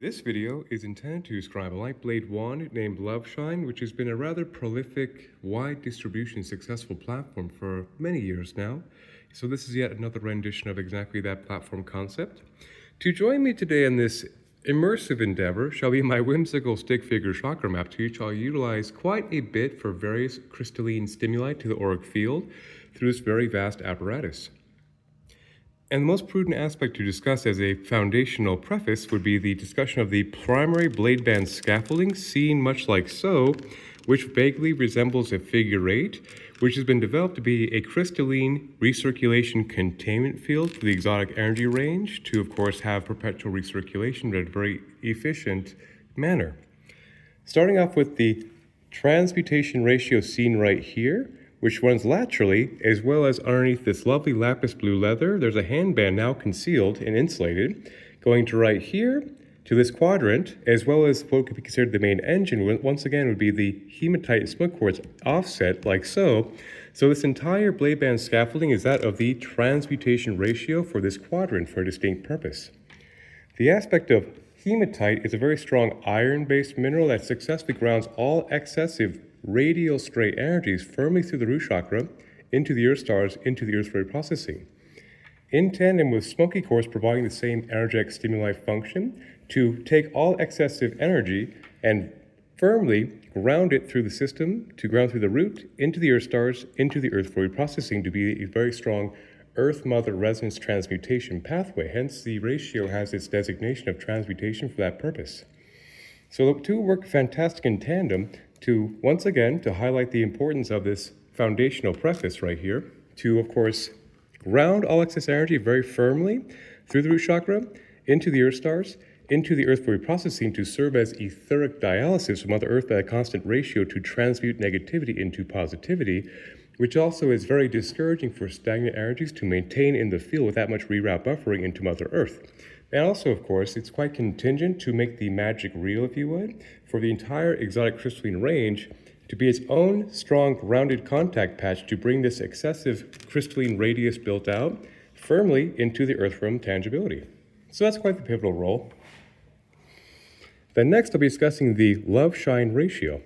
This video is intended to describe a lightblade wand named Loveshine, which has been a rather prolific, wide distribution successful platform for many years now. So this is yet another rendition of exactly that platform concept. To join me today in this immersive endeavor shall be my whimsical stick figure chakra map, to which I'll utilize quite a bit for various crystalline stimuli to the auric field through this very vast apparatus. And the most prudent aspect to discuss as a foundational preface would be the discussion of the primary blade band scaffolding, seen much like so, which vaguely resembles a figure 8, which has been developed to be a crystalline recirculation containment field for the exotic energy range to, of course, have perpetual recirculation in a very efficient manner. Starting off with the transmutation ratio seen right here, which runs laterally, as well as underneath this lovely lapis blue leather. There's a handband now concealed and insulated, going to right here to this quadrant, as well as what could be considered the main engine. Once again, would be the hematite and split quartz offset, like so. So this entire blade band scaffolding is that of the transmutation ratio for this quadrant for a distinct purpose. The aspect of hematite is a very strong iron-based mineral that successfully grounds all excessive radial straight energies firmly through the root chakra, into the earth stars, into the earth ray processing. In tandem with smoky quartz providing the same energetic stimuli function to take all excessive energy and firmly ground it through the system, to ground through the root, into the earth stars, into the earth ray processing to be a very strong Earth Mother resonance transmutation pathway. Hence, the ratio has its designation of transmutation for that purpose. So the two work fantastic in tandem to, once again, to highlight the importance of this foundational preface right here, to, of course, ground all excess energy very firmly through the root chakra, into the earth stars, into the earth processing to serve as etheric dialysis from Mother Earth at a constant ratio to transmute negativity into positivity, which also is very discouraging for stagnant energies to maintain in the field with that much reroute buffering into Mother Earth. And also, of course, it's quite contingent to make the magic real, if you would, for the entire exotic crystalline range to be its own strong grounded contact patch to bring this excessive crystalline radius built out firmly into the earth realm tangibility. So that's quite the pivotal role. Then next I'll be discussing the Loveshine ratio,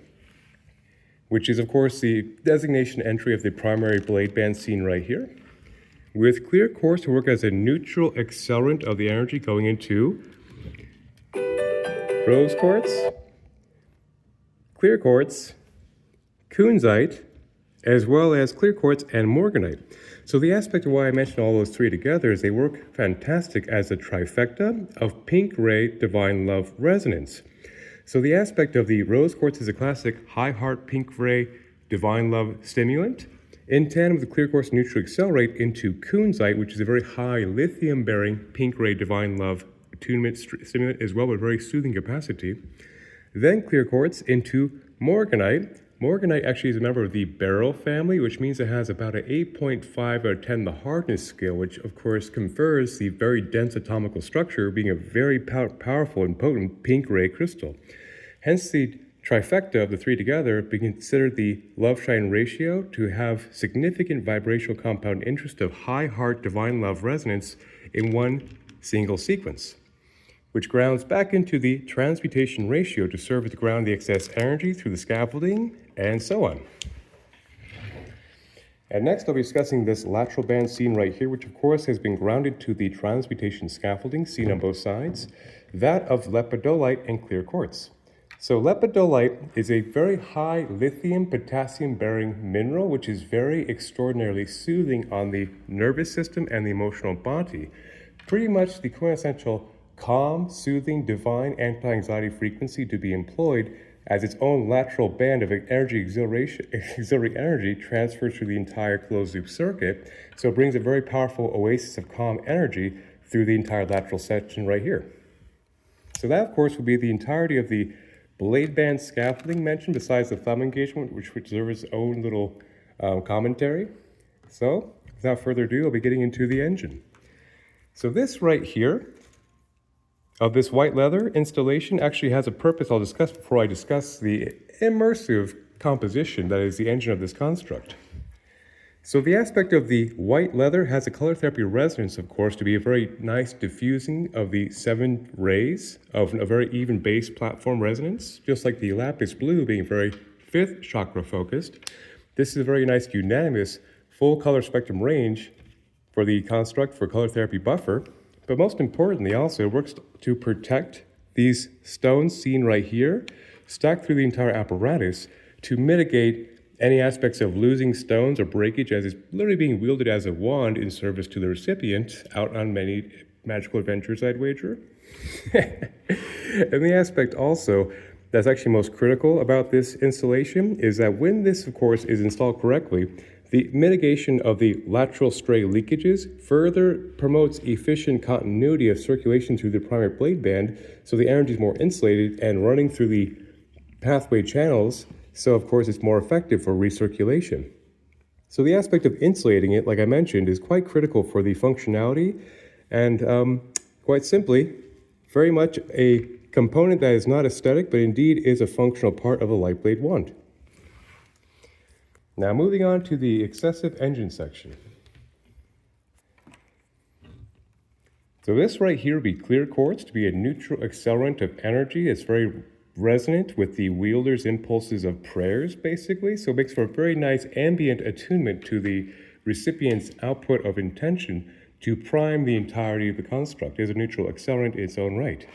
which is, of course, the designation entry of the primary blade band seen right here, with clear quartz to work as a neutral accelerant of the energy going into rose quartz, clear quartz, kunzite, as well as clear quartz and morganite. So the aspect of why I mentioned all those three together is they work fantastic as a trifecta of pink ray divine love resonance. So the aspect of the rose quartz is a classic high heart pink ray divine love stimulant. In tandem with the clear quartz neutral accelerate into kunzite, which is a very high lithium-bearing pink ray divine love attunement stimulant as well, with very soothing capacity. Then clear quartz into morganite. Morganite actually is a member of the beryl family, which means it has about an 8.5 out of 10 the hardness scale, which of course confers the very dense atomical structure, being a very powerful and potent pink ray crystal. Hence the trifecta of the three together being considered the Loveshine ratio to have significant vibrational compound interest of high heart divine love resonance in one single sequence, which grounds back into the transmutation ratio to serve to ground the excess energy through the scaffolding, and so on. And next I'll be discussing this lateral band seen right here, which of course has been grounded to the transmutation scaffolding seen on both sides, that of lepidolite and clear quartz. So lepidolite is a very high lithium potassium bearing mineral, which is very extraordinarily soothing on the nervous system and the emotional body. Pretty much the quintessential calm, soothing, divine anti-anxiety frequency to be employed as its own lateral band of energy auxiliary energy transfers through the entire closed loop circuit. So it brings a very powerful oasis of calm energy through the entire lateral section right here. So that, of course, would be the entirety of the blade band scaffolding mentioned, besides the thumb engagement, which deserves its own little commentary. So without further ado, I'll be getting into the engine. So this right here, of this white leather installation, actually has a purpose I'll discuss before I discuss the immersive composition that is the engine of this construct. So the aspect of the white leather has a color therapy resonance, of course, to be a very nice diffusing of the 7 rays of a very even base platform resonance, just like the lapis blue being very 5th chakra focused. This is a very nice unanimous full color spectrum range for the construct for color therapy buffer, but most importantly also it works to protect these stones seen right here, stacked through the entire apparatus to mitigate any aspects of losing stones or breakage, as it's literally being wielded as a wand in service to the recipient out on many magical adventures, I'd wager. And the aspect also that's actually most critical about this installation is that when this, of course, is installed correctly, the mitigation of the lateral stray leakages further promotes efficient continuity of circulation through the primary blade band, so the energy is more insulated and running through the pathway channels. So, of course, it's more effective for recirculation. So the aspect of insulating it, like I mentioned, is quite critical for the functionality and quite simply, very much a component that is not aesthetic, but indeed is a functional part of a lightblade wand. Now moving on to the excessive engine section. So this right here would be clear quartz to be a neutral accelerant of energy. It's very resonant with the wielder's impulses of prayers, basically. So it makes for a very nice ambient attunement to the recipient's output of intention to prime the entirety of the construct as a neutral accelerant in its own right.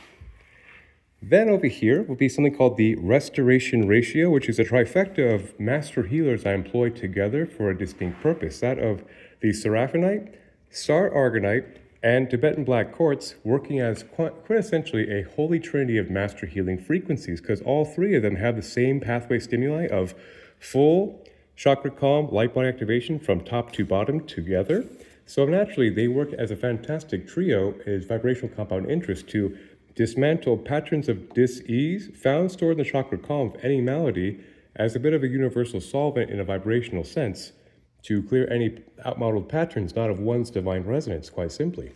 Then over here will be something called the restoration ratio, which is a trifecta of master healers I employ together for a distinct purpose, that of the seraphinite, star argonite, and Tibetan black quartz, working as quintessentially a holy trinity of master healing frequencies, because all 3 of them have the same pathway stimuli of full chakra calm, light body activation from top to bottom together. So naturally, they work as a fantastic trio as vibrational compound interest to dismantle patterns of dis-ease found stored in the chakra calm of any malady as a bit of a universal solvent in a vibrational sense, to clear any outmodeled patterns not of one's divine resonance, quite simply.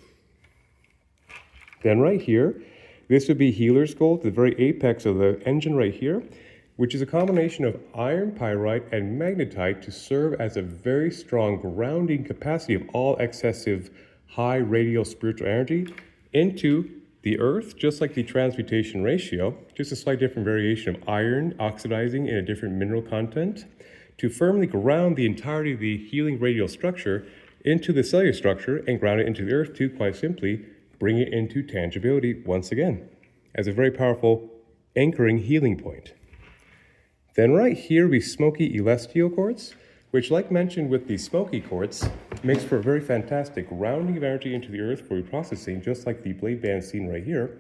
Then right here, this would be healer's gold, the very apex of the engine right here, which is a combination of iron pyrite and magnetite to serve as a very strong grounding capacity of all excessive high radial spiritual energy into the earth, just like the transmutation ratio, just a slight different variation of iron oxidizing in a different mineral content, to firmly ground the entirety of the healing radial structure into the cellular structure and ground it into the earth to, quite simply, bring it into tangibility once again, as a very powerful anchoring healing point. Then right here we smoky celestial quartz, which, like mentioned with the smoky quartz, makes for a very fantastic grounding of energy into the earth for reprocessing, just like the blade band seen right here.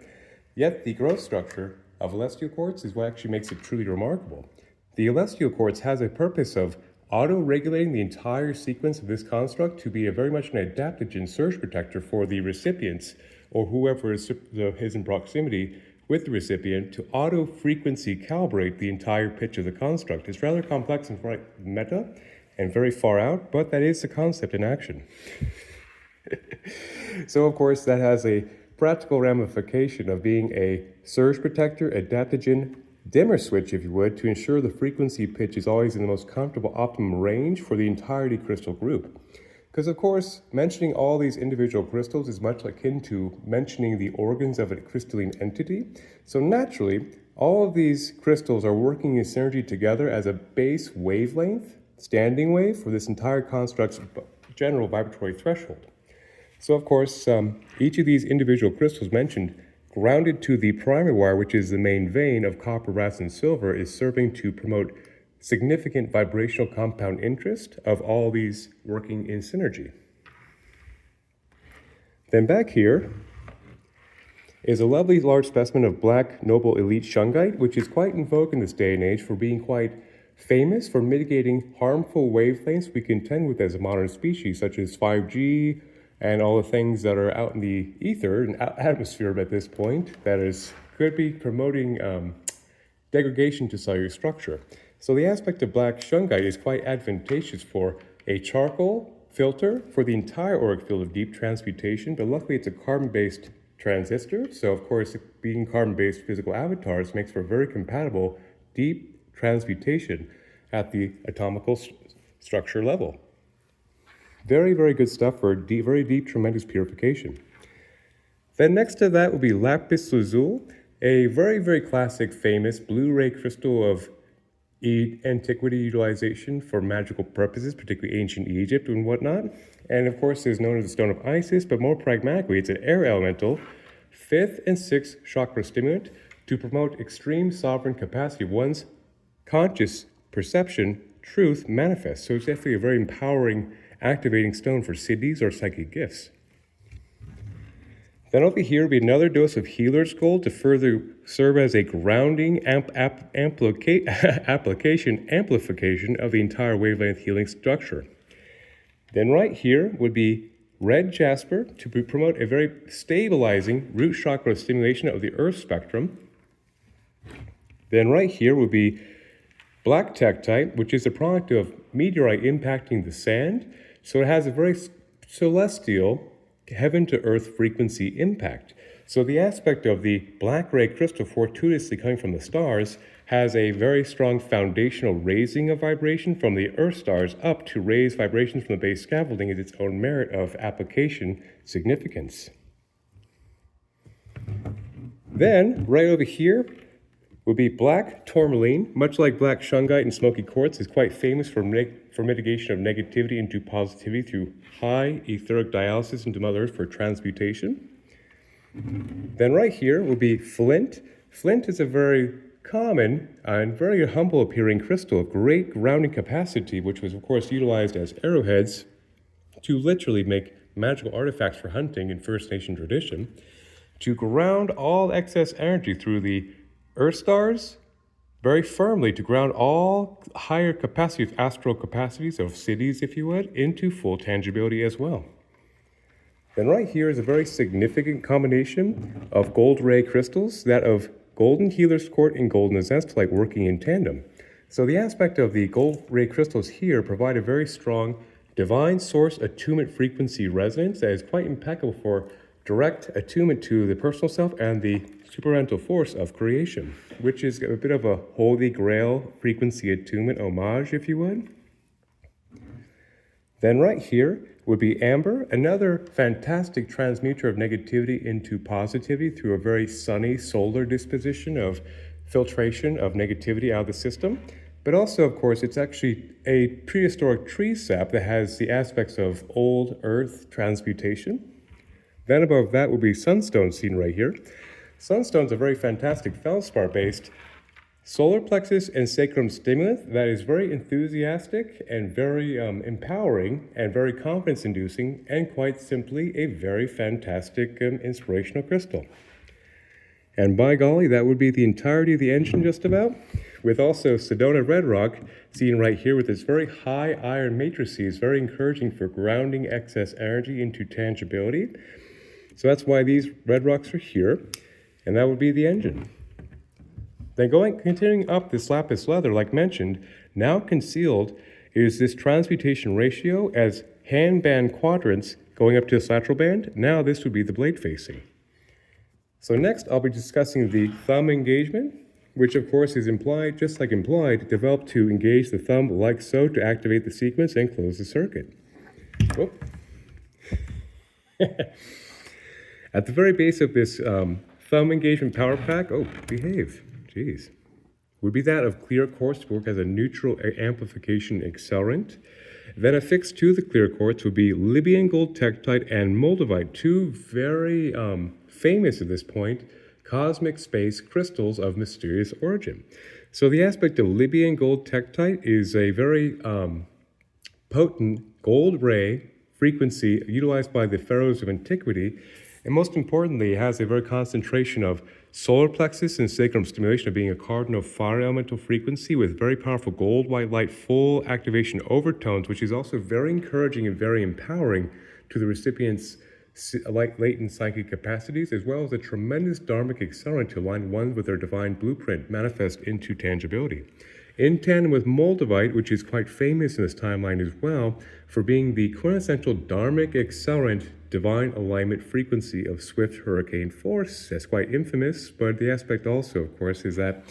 Yet the growth structure of celestial quartz is what actually makes it truly remarkable. The celestial quartz has a purpose of auto-regulating the entire sequence of this construct to be a very much an adaptogen surge protector for the recipients or whoever is in proximity with the recipient to auto-frequency calibrate the entire pitch of the construct. It's rather complex and quite meta and very far out, but that is the concept in action. So of course that has a practical ramification of being a surge protector, adaptogen, dimmer switch, if you would, to ensure the frequency pitch is always in the most comfortable optimum range for the entirety crystal group. Because of course, mentioning all these individual crystals is much akin to mentioning the organs of a crystalline entity. So naturally, all of these crystals are working in synergy together as a base wavelength, standing wave for this entire construct's general vibratory threshold. So of course, each of these individual crystals mentioned grounded to the primary wire, which is the main vein of copper, brass, and silver, is serving to promote significant vibrational compound interest of all these working in synergy. Then back here is a lovely large specimen of black noble elite shungite, which is quite in vogue in this day and age for being quite famous for mitigating harmful wavelengths we contend with as a modern species, such as 5G, and all the things that are out in the ether and atmosphere at this point could be promoting degradation to cellular structure. So the aspect of black shungite is quite advantageous for a charcoal filter for the entire auric field of deep transmutation, but luckily it's a carbon-based transistor, so of course being carbon-based physical avatars makes for very compatible deep transmutation at the atomical structure level. Very, very good stuff for very deep, tremendous purification. Then next to that would be lapis lazuli, a very, very classic, famous blue ray crystal of antiquity utilization for magical purposes, particularly ancient Egypt and whatnot. And of course, is known as the stone of Isis, but more pragmatically, it's an air elemental, 5th and 6th chakra stimulant to promote extreme sovereign capacity of one's conscious perception, truth manifests. So it's definitely a very empowering, activating stone for siddhis or psychic gifts. Then over here will be another dose of healer's gold to further serve as a grounding amplification of the entire wavelength healing structure. Then right here would be red jasper to promote a very stabilizing root chakra stimulation of the earth spectrum. Then right here would be black tektite, which is a product of meteorite impacting the sand. So it has a very celestial heaven to earth frequency impact. So the aspect of the black ray crystal fortuitously coming from the stars has a very strong foundational raising of vibration from the earth stars up to raise vibrations from the base scaffolding is its own merit of application significance. Then right over here would be black tourmaline, much like black shungite and smoky quartz, is quite famous for mitigation of negativity into positivity through high etheric dialysis into Mother Earth for transmutation. Then right here will be flint. Flint is a very common and very humble appearing crystal of great grounding capacity, which was of course utilized as arrowheads to literally make magical artifacts for hunting in First Nation tradition, to ground all excess energy through the earth stars very firmly, to ground all higher capacities, astral capacities of siddhis, if you would, into full tangibility as well. Then right here is a very significant combination of gold ray crystals, that of golden healer's quartz and golden azestolite working in tandem. So the aspect of the gold ray crystals here provide a very strong divine source attunement frequency resonance that is quite impeccable for direct attunement to the personal self and the supernatural force of creation, which is a bit of a holy grail frequency attunement homage, if you would. Then right here would be amber, another fantastic transmuter of negativity into positivity through a very sunny solar disposition of filtration of negativity out of the system. But also, of course, it's actually a prehistoric tree sap that has the aspects of old earth transmutation. Then above that will be sunstone seen right here. Sunstone's a very fantastic feldspar-based solar plexus and sacrum stimulant that is very enthusiastic and very empowering and very confidence-inducing, and quite simply a very fantastic inspirational crystal. And by golly, that would be the entirety of the engine just about, with also Sedona red rock seen right here with its very high iron matrices, very encouraging for grounding excess energy into tangibility. So that's why these red rocks are here, and that would be the engine. Then continuing up this lapis leather, like mentioned, now concealed is this transmutation ratio as hand band quadrants going up to the lateral band. Now this would be the blade facing. So next I'll be discussing the thumb engagement, which of course is implied, just like implied, developed to engage the thumb like so to activate the sequence and close the circuit. Whoop. At the very base of this thumb engagement power pack, geez, would be that of clear quartz to work as a neutral amplification accelerant. Then affixed to the clear quartz would be Libyan gold tektite and moldavite, two very famous at this point cosmic space crystals of mysterious origin. So the aspect of Libyan gold tektite is a very potent gold ray frequency utilized by the pharaohs of antiquity. And most importantly, it has a very concentration of solar plexus and sacrum stimulation of being a cardinal fire elemental frequency with very powerful gold white light full activation overtones, which is also very encouraging and very empowering to the recipient's latent psychic capacities, as well as a tremendous dharmic accelerant to align one with their divine blueprint, manifest into tangibility. In tandem with moldavite, which is quite famous in this timeline as well, for being the quintessential dharmic accelerant divine alignment frequency of swift hurricane force. That's quite infamous, but the aspect also, of course, is that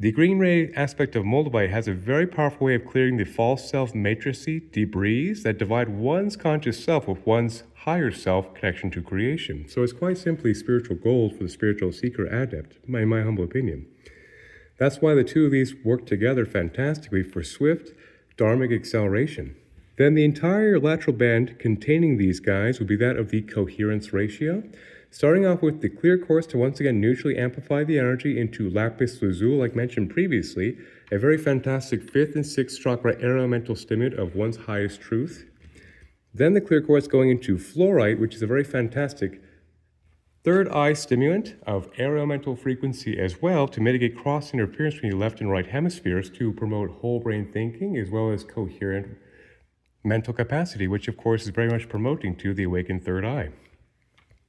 The green ray aspect of Moldavite has a very powerful way of clearing the false self matrixy debris that divide one's conscious self with one's higher self connection to creation. So it's quite simply spiritual gold for the spiritual seeker adept, in my humble opinion. That's why the two of these work together fantastically for swift dharmic acceleration. Then the entire lateral band containing these guys would be that of the coherence ratio. Starting off with the clear quartz to once again neutrally amplify the energy into lapis lazuli, like mentioned previously, a very fantastic 5th and 6th chakra elemental stimulant of one's highest truth. Then the clear quartz going into fluorite, which is a very fantastic third eye stimulant of elemental frequency as well to mitigate cross interference between the left and right hemispheres to promote whole brain thinking as well as coherent mental capacity, which of course is very much promoting to the awakened third eye.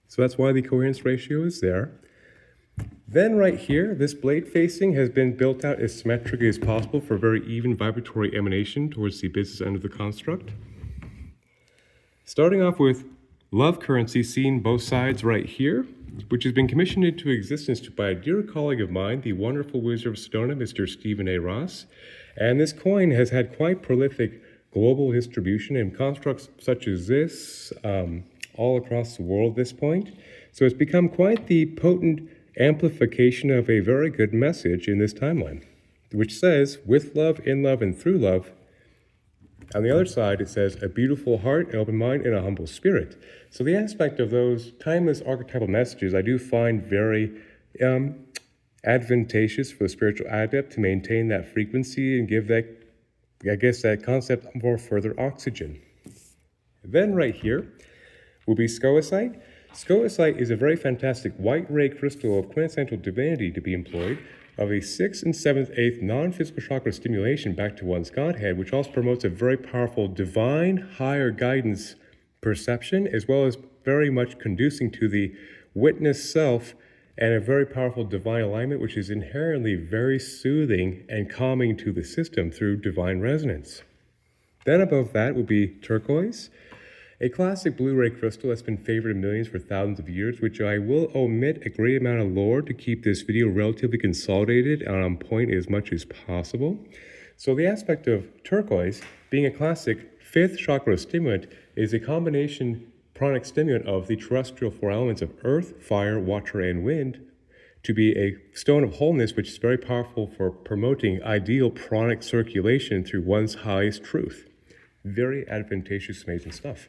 So that's why the coherence ratio is there. Then right here, this blade facing has been built out as symmetrically as possible for very even vibratory emanation towards the business end of the construct. Starting off with love currency seen both sides right here, which has been commissioned into existence by a dear colleague of mine, the wonderful Wizard of Sedona, Mr. Stephen A. Ross. And this coin has had quite prolific global distribution in constructs such as this, all across the world at this point. So it's become quite the potent amplification of a very good message in this timeline, which says, with love, in love, and through love. On the other side, it says, a beautiful heart, an open mind, and a humble spirit. So the aspect of those timeless archetypal messages I do find very advantageous for the spiritual adept to maintain that frequency and give that, I guess, that concept more further oxygen. Then right here will be scolecite. Scolecite is a very fantastic white ray crystal of quintessential divinity to be employed, of a 6th and 7th, 8th non-physical chakra stimulation back to one's Godhead, which also promotes a very powerful divine higher guidance perception, as well as very much conducing to the witness self and a very powerful divine alignment, which is inherently very soothing and calming to the system through divine resonance. Then above that would be turquoise, a classic blue-ray crystal that's been favored in millions for thousands of years, which I will omit a great amount of lore to keep this video relatively consolidated and on point as much as possible. So the aspect of turquoise, being a classic 5th chakra stimulant, is a combination pranic stimulant of the terrestrial 4 elements of earth, fire, water, and wind, to be a stone of wholeness, which is very powerful for promoting ideal pranic circulation through one's highest truth. Very advantageous, amazing stuff.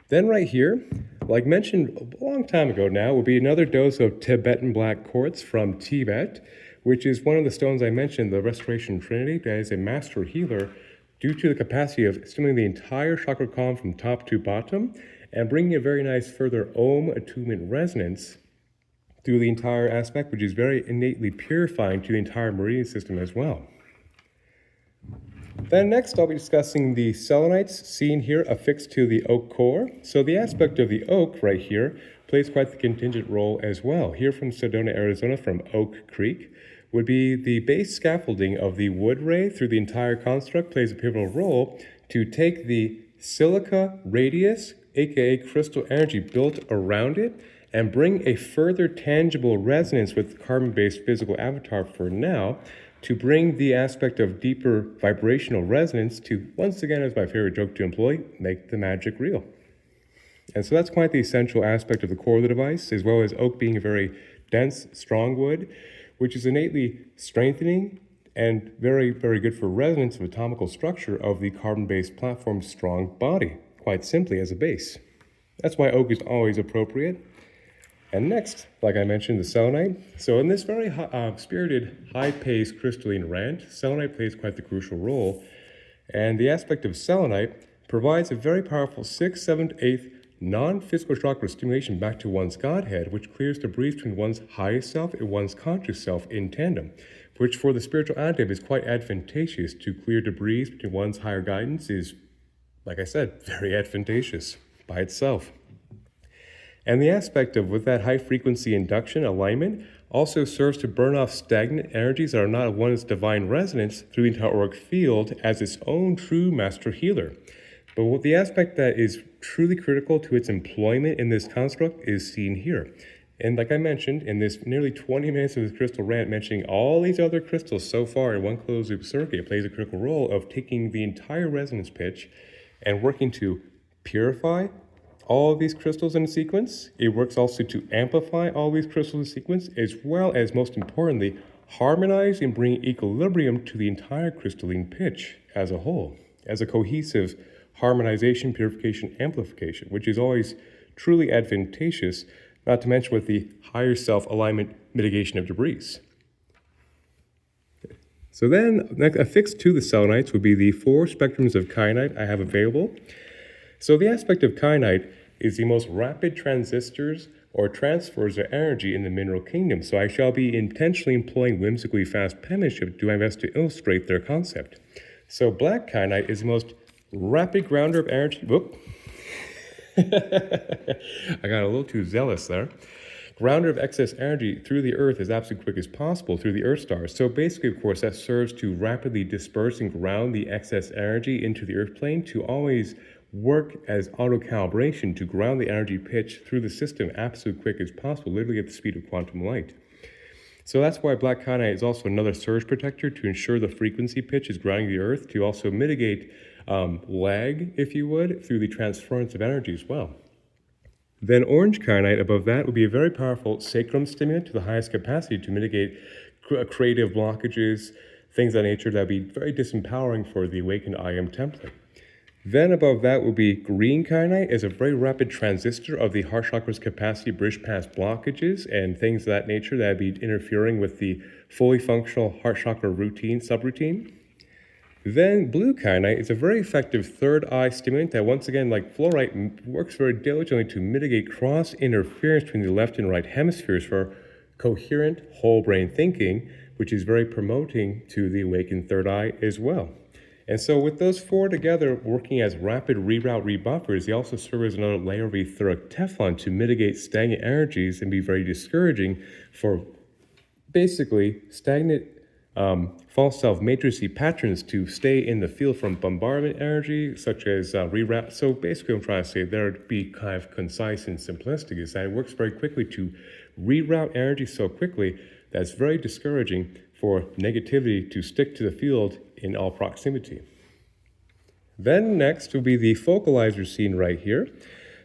Then right here, like mentioned a long time ago now, will be another dose of Tibetan black quartz from Tibet, which is one of the stones I mentioned, the Restoration Trinity, that is a master healer due to the capacity of stimulating the entire chakra column from top to bottom and bringing a very nice further Om attunement resonance through the entire aspect, which is very innately purifying to the entire meridian system as well. Then next I'll be discussing the selenites seen here affixed to the oak core. So the aspect of the oak right here plays quite the contingent role as well. Here from Sedona, Arizona, from Oak Creek, would be the base scaffolding of the wood ray through the entire construct plays a pivotal role to take the silica radius, aka crystal energy built around it, and bring a further tangible resonance with carbon-based physical avatar for now, to bring the aspect of deeper vibrational resonance to, once again, as my favorite joke to employ, make the magic real. And so that's quite the essential aspect of the core of the device, as well as oak being a very dense, strong wood, which is innately strengthening and very, very good for resonance of atomical structure of the carbon-based platform's strong body, quite simply as a base. That's why oak is always appropriate. And next, like I mentioned, the selenite. So in this very spirited, high-paced crystalline rant, selenite plays quite the crucial role. And the aspect of selenite provides a very powerful 6th, 7th, 8th non-physical chakra stimulation back to one's Godhead, which clears debris between one's highest self and one's conscious self in tandem, which for the spiritual adept is quite advantageous. To clear debris between one's higher guidance is, like I said, very advantageous by itself. And the aspect of, with that high frequency induction alignment, also serves to burn off stagnant energies that are not of one's divine resonance through the entire auric field as its own true master healer. But what the aspect that is truly critical to its employment in this construct is seen here. And like I mentioned, in this nearly 20 minutes of this crystal rant, mentioning all these other crystals so far in one closed loop circuit, it plays a critical role of taking the entire resonance pitch and working to purify all of these crystals in a sequence. It works also to amplify all these crystals in sequence, as well as, most importantly, harmonize and bring equilibrium to the entire crystalline pitch as a whole, as a cohesive harmonization, purification, amplification, which is always truly advantageous, not to mention with the higher self-alignment mitigation of debris. So then, affixed to the selenites would be the 4 spectrums of kyanite I have available. So the aspect of kyanite is the most rapid transistors or transfers of energy in the mineral kingdom. So I shall be intentionally employing whimsically fast penmanship to do my best to illustrate their concept. So black kyanite is the most rapid grounder of energy. Whoop. I got a little too zealous there. Grounder of excess energy through the Earth as absolutely quick as possible through the Earth stars. So basically, of course, that serves to rapidly disperse and ground the excess energy into the Earth plane to always work as auto-calibration to ground the energy pitch through the system absolutely quick as possible, literally at the speed of quantum light. So that's why black kyanite is also another surge protector to ensure the frequency pitch is grounding the Earth, to also mitigate lag, if you would, through the transference of energy as well. Then orange kyanite above that would be a very powerful sacrum stimulant to the highest capacity to mitigate creative blockages, things of that nature that would be very disempowering for the awakened I Am template. Then above that would be green kyanite as a very rapid transistor of the heart chakra's capacity to bridge past blockages and things of that nature that would be interfering with the fully functional heart chakra routine, subroutine. Then blue kyanite is a very effective third eye stimulant that, once again, like fluorite, works very diligently to mitigate cross interference between the left and right hemispheres for coherent whole brain thinking, which is very promoting to the awakened third eye as well. And so with those 4 together working as rapid reroute rebuffers, they also serve as another layer of etheric Teflon to mitigate stagnant energies and be very discouraging for basically stagnant false self matrixy patterns to stay in the field from bombardment energy, such as reroute. So basically what I'm trying to say there, to be kind of concise and simplistic, is that it works very quickly to reroute energy so quickly that it's very discouraging for negativity to stick to the field in all proximity. Then next will be the focalizer seen right here.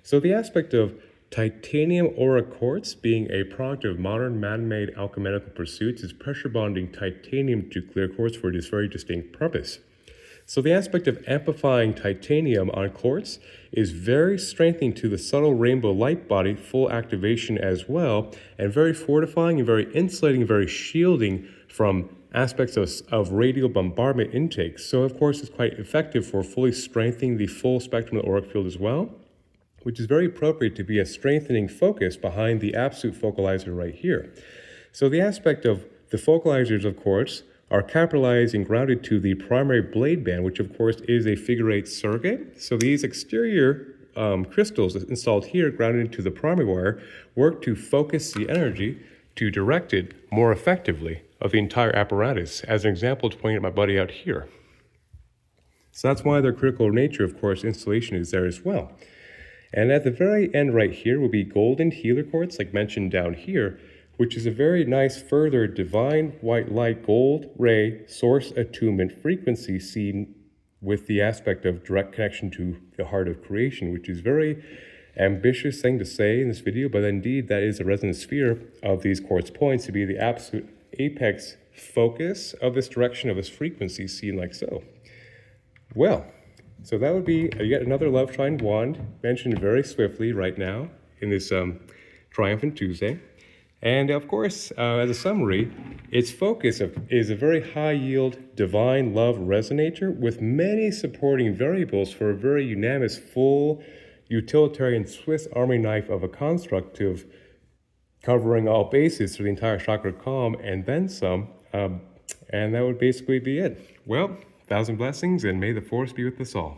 So the aspect of titanium aura quartz, being a product of modern man-made alchemical pursuits, is pressure bonding titanium to clear quartz for this very distinct purpose. So the aspect of amplifying titanium on quartz is very strengthening to the subtle rainbow light body, full activation as well, and very fortifying and very insulating and very shielding from aspects of radial bombardment intakes. So of course it's quite effective for fully strengthening the full spectrum of the auric field as well, which is very appropriate to be a strengthening focus behind the absolute focalizer right here. So the aspect of the focalizers, of course, are capitalized and grounded to the primary blade band, which of course is a figure-8 circuit. So these exterior crystals installed here, grounded into the primary wire, work to focus the energy to direct it more effectively of the entire apparatus. As an example, to point at my buddy out here. So that's why their critical nature, of course, installation is there as well. And at the very end right here will be golden healer quartz, like mentioned down here, which is a very nice further divine white light gold ray source attunement frequency seen with the aspect of direct connection to the heart of creation, which is very ambitious thing to say in this video, but indeed that is the resonance sphere of these quartz points to be the absolute apex focus of this direction of this frequency seen like so. Well, so that would be yet another Loveshine wand mentioned very swiftly right now in this Triumphant Tuesday. And of course, as a summary, its focus is a very high yield divine love resonator with many supporting variables for a very unanimous full utilitarian Swiss Army knife of a constructive covering all bases through the entire chakra column and then some. And that would basically be it. Well, 1,000 blessings and may the force be with us all.